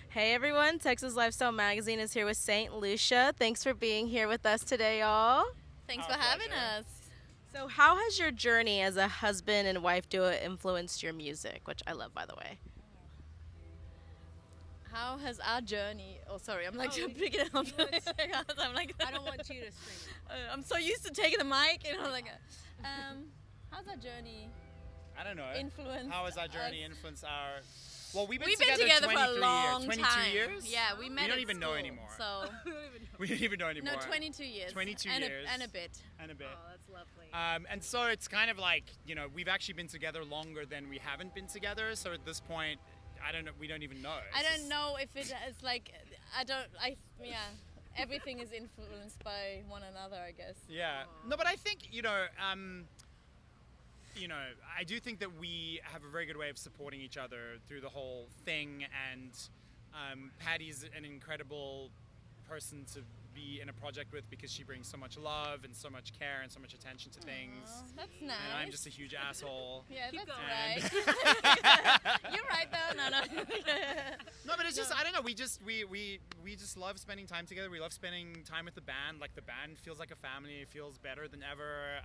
Hey everyone, Texas Lifestyle Magazine is here with Saint Lucia. Thanks for being here with us today, y'all. Thanks Our for having pleasure. us. So, how has your journey as a husband and wife duo influenced your music, which I love, by the way? How has our journey? Oh, sorry, I'm like Oh, picking it up. you would- I'm like, I don't want you to scream I'm so used to taking the mic, how's our journey I don't know. influenced? How has our journey us? influenced our? Well, we've We've been together for a 23 long years. 22 time. years. Yeah, we met. We don't at even know school, anymore. So We don't even know anymore. no, 22 years. 22 and years. and a bit. And a bit. Oh, that's lovely. And so it's kind of like, we've actually been together longer than we haven't been together. So at this point, I don't know. We don't even know. I It's don't just- know if it is like yeah. Everything is influenced by one another, I guess. Yeah. No, but I think I do think that we have a very good way of supporting each other through the whole thing, and Patty's an incredible person to be in a project with because she brings so much love and so much care and so much attention to things. Oh, that's nice. And I'm just a huge asshole. Yeah, Keep that's going. right. You're right though. No. No, but it's just No. I don't know. We just love spending time together. We love spending time with the band. Like the band feels like a family. It feels better than ever.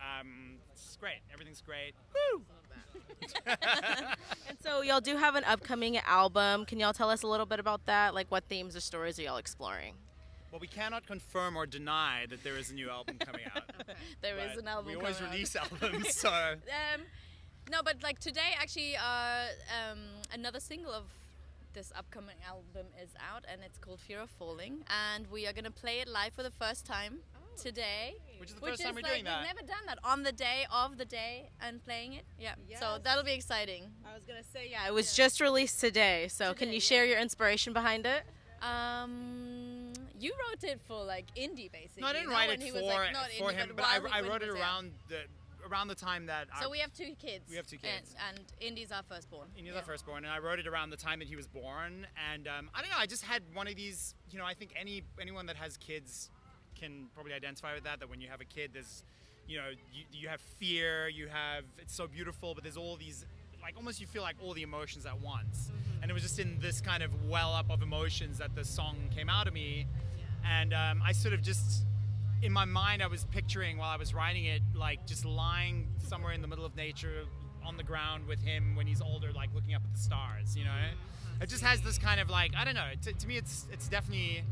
It's great. Everything's great. Woo! And so, y'all do have an upcoming album. Can y'all tell us a little bit about that? Like, what themes or stories are y'all exploring? Well, we cannot confirm or deny that there is a new album coming out. There is but an album. We always coming out. release albums, so No, but like today, actually, another single of this upcoming album is out, and it's called "Fear of Falling," and we are gonna play it live for the first time today. which is the first time we're like, doing that. We've never done that on the day of the day and playing it. Yeah, so Yes. that'll be exciting. I was gonna say, yeah, it was just released today. So, can Today, you yeah. share your inspiration behind it? You wrote it for like indie, basically. No, I didn't no? write When it he for, was, like, not for indie, him, but while I when wrote he it was around the time that So we have two kids. We have two kids. And Indy's our firstborn. He was our firstborn, and I wrote it around the time that he was born. And I don't know, I just had one of these. I think anyone that has kids can probably identify with that. That when you have a kid, there's, you have fear, it's so beautiful, but there's all these, like almost you feel like all the emotions at once. And it was just in this kind of well up of emotions that the song came out of me. And I sort of just, in my mind, I was picturing while I was writing it, like just lying somewhere in the middle of nature on the ground with him when he's older, like looking up at the stars, It just has this kind of like, I don't know, to me it's definitely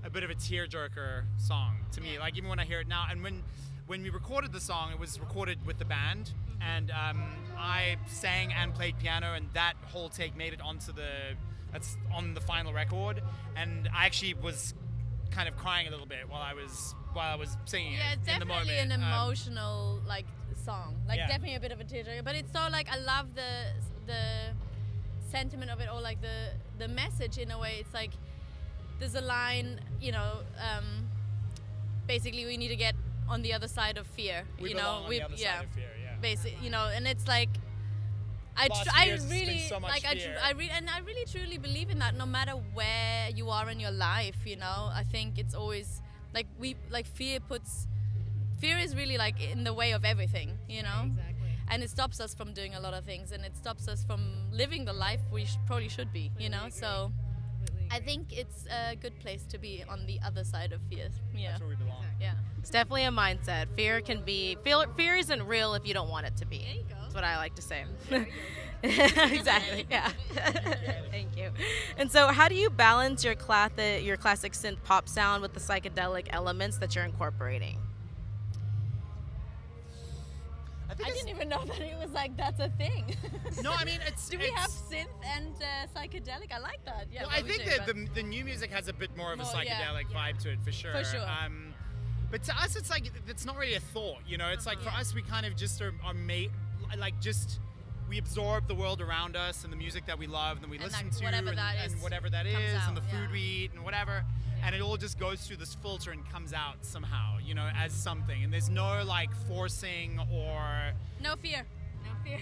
a bit of a tearjerker song to me. Yeah. Like even when I hear it now, and when we recorded the song, it was recorded with the band, and I sang and played piano, and that whole take made it that's on the final record, and I actually was kind of crying a little bit while I was singing Yeah, it it's in the definitely moment. an emotional like song. Like Yeah. definitely a bit of a tearjerker. But it's so like I love the sentiment of it, or like the message in a way. It's like there's a line, basically we need to get on the other side of fear. We belong on the other side of fear, yeah. Basically, and it's like Last I years, there's been really so much like fear. I really truly believe in that. No matter where you are in your life, I think it's always like fear is really like in the way of everything, Exactly. and it stops us from doing a lot of things, and it stops us from living the life we probably should be, Completely So Completely I agree. think it's a good place to be on the other side of fear. Yeah, That's where we belong. yeah. It's definitely a mindset. Fear isn't real if you don't want it to be. There you go. That's what I like to say. Exactly. Yeah. Thank you. And so, how do you balance your classic synth pop sound with the psychedelic elements that you're incorporating? I think I it's- didn't even know that it was like that's a thing. No, I mean it's. Do we it's- have synth and psychedelic? I like that. Yeah. Well, well, I we think do, that but- the new music has a bit more of a More, yeah. psychedelic vibe to it, for sure. For sure. But to us, it's like it's not really a thought. It's like for Yeah. us, we kind of just are made like just we absorb the world around us and the music that we love and that we And, listen like, to whatever that and is whatever that comes is and out, the food yeah. we eat and whatever. And it all just goes through this filter and comes out somehow, as something. And there's no like forcing or. No fear. No fear.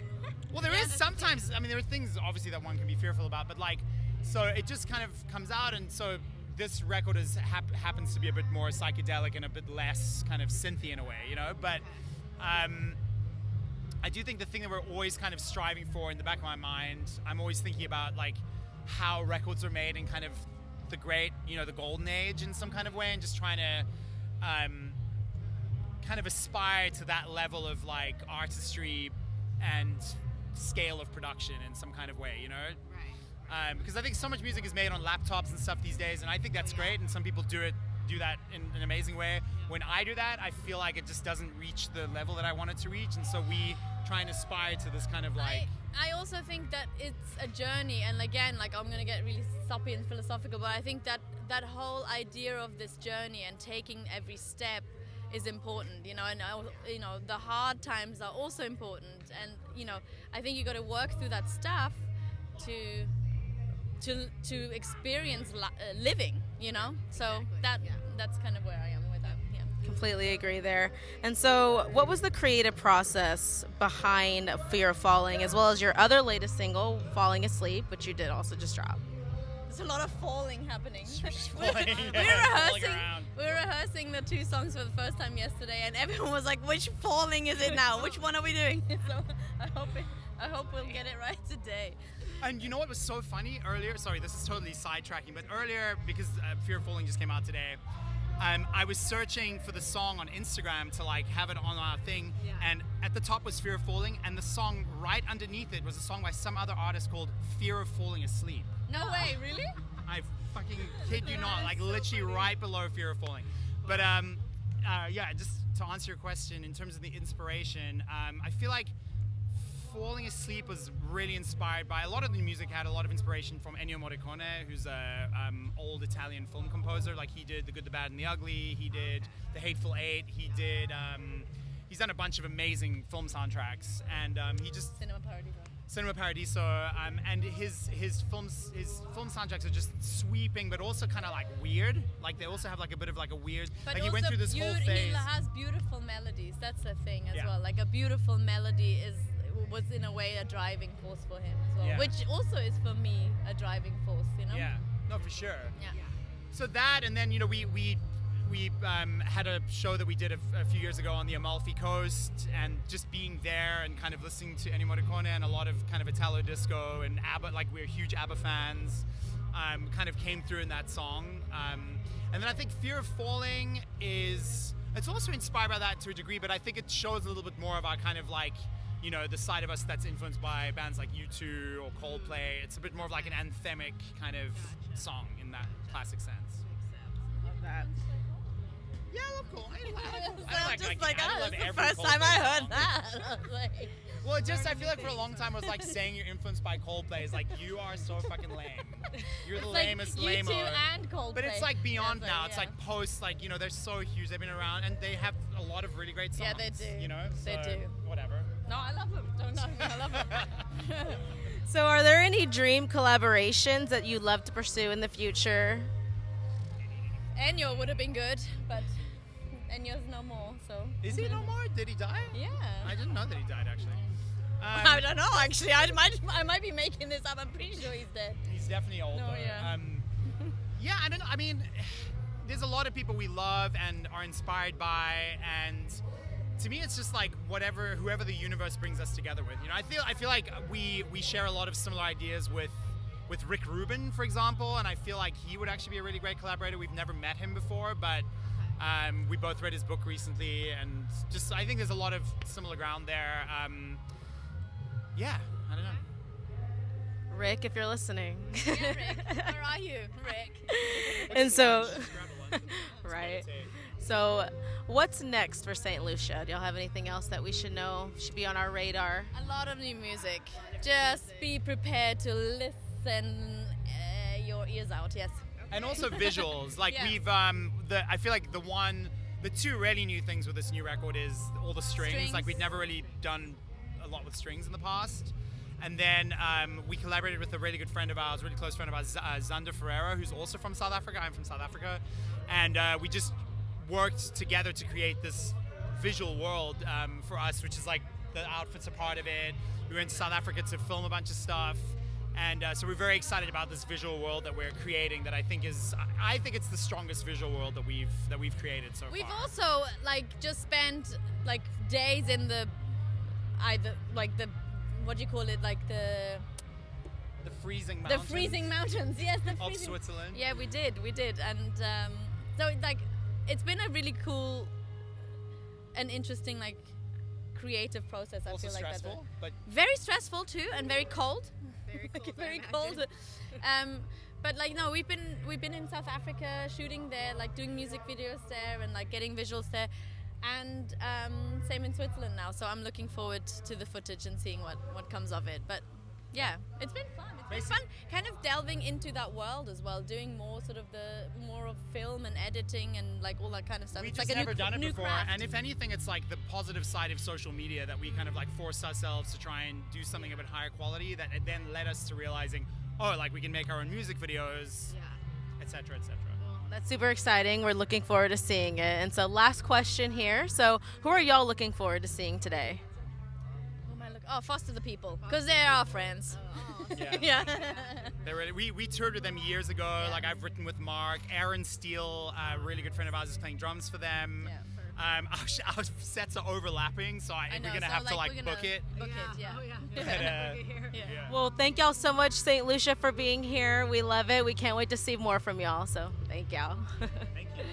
Well, there Yeah, is that's sometimes. I mean, there are things obviously that one can be fearful about, but like, so it just kind of comes out, and so this record happens to be a bit more psychedelic and a bit less kind of synthy in a way, But I do think the thing that we're always kind of striving for in the back of my mind, I'm always thinking about like, how records are made in kind of the great, the golden age in some kind of way, and just trying to kind of aspire to that level of like artistry and scale of production in some kind of way, Right. because I think so much music is made on laptops and stuff these days, and I think that's great, and some people do that in an amazing way. When I do that, I feel like it just doesn't reach the level that I want it to reach, and so we try and aspire to this kind of like... I also think that it's a journey, and again, like I'm gonna get really soppy and philosophical, but I think that whole idea of this journey and taking every step is important, and the hard times are also important, and I think you got to work through that stuff to experience living, so that's kind of where I am with that. Yeah. Completely agree there. And so, what was the creative process behind Fear of Falling, as well as your other latest single, Falling Asleep, which you did also just drop? There's a lot of falling happening. falling, we falling around. were rehearsing the 2 songs for the first time yesterday, and everyone was like, "Which falling is it now? Which one are we doing?" So I hope we'll get it right today. And you know what was so funny earlier? Sorry, this is totally sidetracking, but earlier, because Fear of Falling just came out today, I was searching for the song on Instagram to like have it on our thing, and at the top was Fear of Falling, and the song right underneath it was a song by some other artist called Fear of Falling Asleep. No way, really? I fucking kid you not, like literally right below Fear of Falling. But just to answer your question, in terms of the inspiration, I feel like Falling Asleep was really inspired by a lot of the music. Had a lot of inspiration from Ennio Morricone, who's a old Italian film composer. Like he did The Good, the Bad, and the Ugly. He did The Hateful Eight. He did. He's done a bunch of amazing film soundtracks, and he just Cinema Paradiso, and his film soundtracks are just sweeping, but also kind of like weird. Like they also have like a bit of like a weird. But like he went through this whole phase. He has beautiful melodies. That's the thing as Yeah. well. Like a beautiful melody was in a way a driving force for him as well, Yeah. which also is for me a driving force. Yeah, no, for sure. Yeah. So that, and then we had a show that we did a few years ago on the Amalfi Coast, and just being there and kind of listening to Ennio Morricone and a lot of kind of Italo disco and ABBA, like we're huge ABBA fans, kind of came through in that song. And then I think Fear of Falling it's also inspired by that to a degree, but I think it shows a little bit more of our kind of like, the side of us that's influenced by bands like U2 or Coldplay. It's a bit more of like an anthemic kind of song in that classic sense. Love that. Yeah, I love Coldplay. I love the first time I heard that. I was like, Well, I feel like for a long time I was like saying you're influenced by Coldplay is like, you are so fucking lame. You're the like lamest U2 lame-o. and Coldplay. But it's like beyond Yeah, now. yeah. It's like post, like, they're so huge. They've been around and they have a lot of really great songs. Yeah, they do. So, They do. Whatever. No, I love them. Don't know me. I love them. So, are there any dream collaborations that you'd love to pursue in the future? Ennio would have been good, but Ennio's no more, so. Is he no more? Did he die? Yeah. I didn't know that he died, actually. I don't know, actually. I might be making this up. I'm pretty sure he's dead. He's definitely old, No, though. yeah. Yeah, I don't know. I mean, there's a lot of people we love and are inspired by, and to me, it's just like whoever the universe brings us together with. I feel like we share a lot of similar ideas with Rick Rubin, for example, and I feel like he would actually be a really great collaborator. We've never met him before, but we both read his book recently, and just I think there's a lot of similar ground there. Yeah, I don't know. Rick, if you're listening. Yeah, Rick. Where are you, Rick? And so, Just grab a lunch. right. So, what's next for St. Lucia? Do y'all have anything else that we should know? Should be on our radar? A lot of new music. Just be prepared to listen your ears out, yes. And also visuals. Like Yeah. we've I feel like the two really new things with this new record is all the strings. Like we'd never really done a lot with strings in the past. And then we collaborated with a really good friend of ours, really close friend of ours, Zander Ferreira, who's also from South Africa. I'm from South Africa. And we just worked together to create this visual world for us, which is like the outfits are part of it. We went to South Africa to film a bunch of stuff. And so we're very excited about this visual world that we're creating. That I think it's the strongest visual world that we've created so We've far. also just spent days in the what do you call it, The freezing The mountains. freezing mountains, yes, the Of freezing. Switzerland. Yeah, we did, and so like it's been a really cool and interesting like creative process. I Also feel like stressful, but very stressful too, and very cold. Very cold. I Very imagine. cold. But like no, we've been in South Africa shooting there, like doing music videos there and like getting visuals there, and same in Switzerland now. So I'm looking forward to the footage and seeing what comes of it. But yeah, it's been fun. It's been fun, kind of delving into that world as well, doing more sort of more of film and editing and like all that kind of stuff. we It's just like never done it new before. craft. And if anything, it's like the positive side of social media that we kind of like forced ourselves to try and do something a bit higher quality. That it then led us to realizing, oh, like we can make our own music videos, Yeah. etc., etc. That's super exciting. We're looking forward to seeing it. And so, last question here. So, who are y'all looking forward to seeing today? Who am I looking? Oh, Foster the People, because they're our friends. Yeah. Yeah. We toured with them years ago. Yeah. Like I've written with Mark, Aaron Steele, a really good friend of ours, is playing drums for them. Yeah. Our sets are overlapping, so I know, we're gonna so, have to like, like we're gonna book it. Book it, yeah. Oh yeah. But, Look at here. Yeah. Well, thank y'all so much, St. Lucia, for being here. We love it. We can't wait to see more from y'all. So, thank y'all. Thank you.